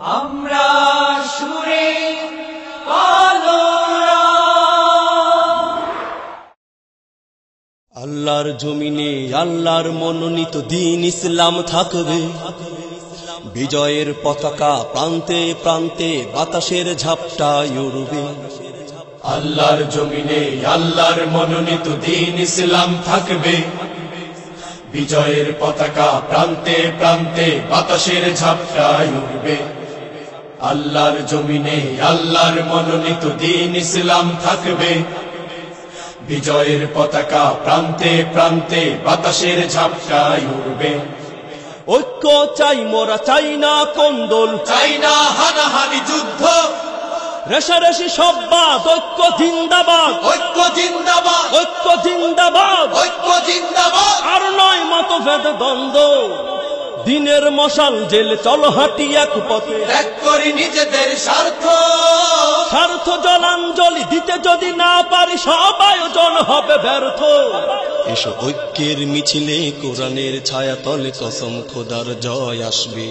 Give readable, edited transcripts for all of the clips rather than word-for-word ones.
আমরা সুরে আলোরা। আল্লাহর জমিনে আল্লাহর মনোনীত দ্বীন ইসলাম থাকবে, বিজয়ের পতাকা প্রান্তে প্রান্তে বাতাসের ঝাপটায় উড়বে। আল্লাহর জমিনে আল্লাহর মনোনীত দ্বীন ইসলাম থাকবে, বিজয়ের পতাকা প্রান্তে প্রান্তে বাতাসের ঝাপটায় উড়বে। আল্লাহর জমিনে আল্লাহর মনোনীত দ্বীন ইসলাম থাকবে, বিজয়ের পতাকা প্রান্তে প্রান্তে বাতাসের ঝাপটায় উড়বে। ঐক্য চাই মোরা, চাই না কোন্দল, চাই না হানাহানি যুদ্ধ, রেশারেশি সব বাদ, ঐক্য জিন্দাবাদ, ঐক্য জিন্দাবাদ, ঐক্য জিন্দাবাদ, ঐক্য জিন্দাবাদ। আর নয় মতভেদ দ্বন্দ্ব, দিনের মশাল জেলে চলো হাঁটি এক পথে। ত্যাগ করি নিজেদের স্বার্থ, স্বার্থ জলাঞ্জলি দিতে যদি না পারি সব আয়োজন হবে ব্যর্থ। এসো ঐক্যের মিছিলে কোরআনের ছায়া তলে কসম খোদার জয় আসবে।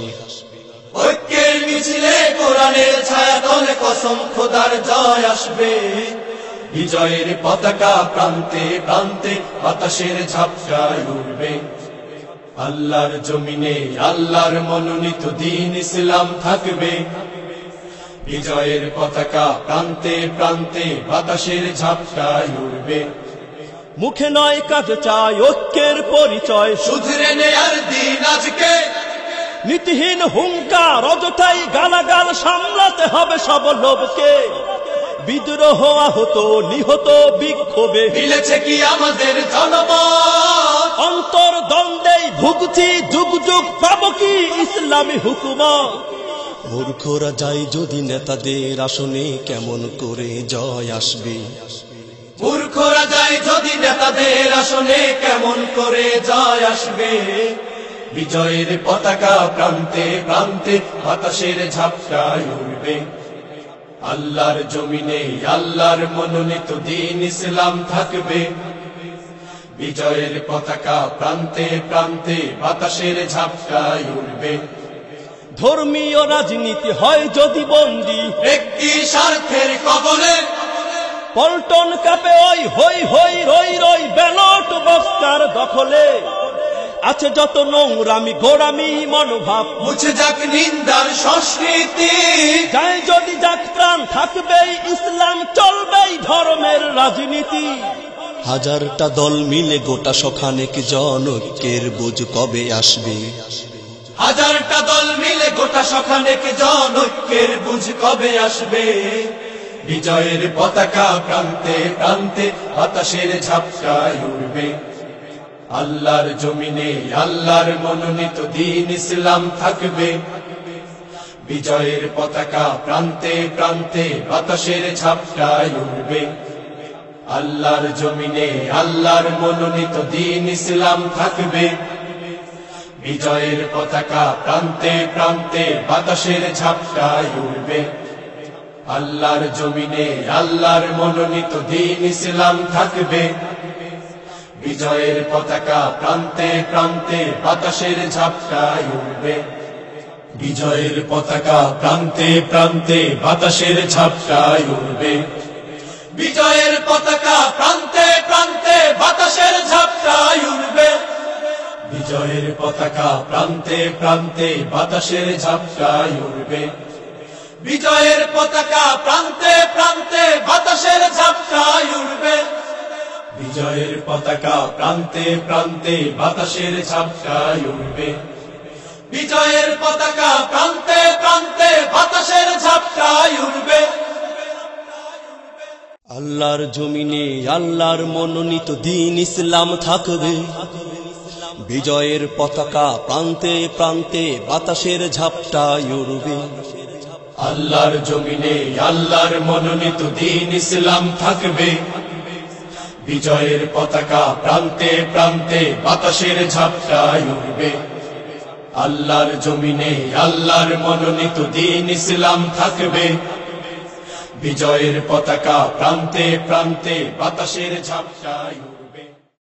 ঐক্যের মিছিলে কোরআনের ছায়া তলে কসম খোদার জয় আসবে। বিজয়ের পতাকা প্রান্তে প্রান্তে বাতাসের ঝাপটায় উড়বে। আল্লাহর জমিনে আল্লাহর মনোনীত দ্বীন ইসলাম থাকবে, বিজয়ের পতাকা প্রান্তে প্রান্তে বাতাসের ঝাপটায় উড়বে। মুখে নয় কাজে চাই ঐক্যের পরিচয়, শুধরে নেয়ার দিন আজকে, নীতিহীন হুঙ্কার অযথাই গালাগাল সামলাতে হবে সব লোভকে। বিদ্রোহ আহত নিহত বিক্ষোভে মিলেছে কি আমাদের জনমত, অন্তর দ্বন্দ্বেই ভুগছি যুগ যুগ, পাব কি ইসলামী হুকুমত। মূর্খরা যায় যদি নেতাদের আসনে কেমন করে জয় আসবে। মূর্খরা যায় যদি নেতাদের আসনে কেমন করে জয় আসবে। বিজয়ের পতাকা প্রান্তে প্রান্তে বাতাসের ঝাপটায় উড়বে। আল্লাহর জমিনে আল্লাহর মনোনীত দ্বীন ইসলাম থাকবে, বিজয়ের পতাকা প্রান্তে প্রান্তে বাতাসের ঝাপটায় উড়বে। ধর্মীয় রাজনীতি হয় যদি বন্দী, ব্যক্তি স্বার্থের কবলে, পল্টন কাপে ওই হই হই রই রই ব্যালট বক্সটার দখলে। আছে যত নোংরামি গোড়ামি মনোভাব, মুছে যাক নিন্দার সংস্কৃতি। যায় যদি যাক প্রাণ থাকবেই ইসলাম, চলবেই ধর্মের রাজনীতি। হাজারটা দল মিলে গোটা সখানেক জন, ঐক্যের বুঝ কবে আসবে। হাজারটা দল মিলে গোটা সখানেক জন, ঐক্যের বুঝ কবে আসবে। বিজয়ের পতাকা প্রান্তে প্রান্তে বাতাসের ঝাপটায় উড়বে। আল্লাহর জমিনে আল্লাহর মনোনীত দ্বীন ইসলাম থাকবে, বিজয়ের পতাকা প্রান্তে প্রান্তে বাতাসের ঝাপটায় উড়বে। আল্লাহর জমিনে আল্লাহর মনোনীত দ্বীন ইসলাম থাকবে, বিজয়ের পতাকা প্রান্তে প্রান্তে বাতাসের ঝাপটায় উড়বে। আল্লাহর জমিনে আল্লাহর মনোনীত দ্বীন ইসলাম থাকবে, বিজয়ের পতাকা প্রান্তে প্রান্তে বাতাসের ঝাপটায় উড়বে। বিজয়ের পতাকা প্রান্তে প্রান্তে বাতাসের ঝাপটায় উড়বে। বিজয়ের পতাকা প্রান্তে প্রান্তে বাতাসের ঝাপটায় উড়বে। বিজয়ের পতাকা প্রান্তে প্রান্তে বাতাসের ঝাপটায় উড়বে। বিজয়ের পতাকা প্রান্তে প্রান্তে বাতাসের ঝাপটায় উড়বে। বিজয়ের পতাকা প্রান্তে প্রান্তে বাতাসের ঝাপটায় উড়বে। বিজয়ের পতাকা প্রান্তে প্রান্তে বাতাসের ঝাপটায় উড়বে। আল্লাহর জমিনে আল্লাহর মনোনীত দ্বীন ইসলাম থাকবে, বিজয়ের পতাকা প্রান্তে প্রান্তে বাতাসের ঝাপটায় উড়বে। আল্লাহর জমিনে আল্লাহর মনোনীত দ্বীন ইসলাম থাকবে, বিজয়ের পতাকা প্রান্তে প্রান্তে বাতাসের ঝাপটায় উড়বে। আল্লাহর জমিনে আল্লাহর মনোনীত দ্বীন ইসলাম থাকবে, বিজয়ের পতাকা প্রান্তে প্রান্তে বাতাসের ঝাপটায়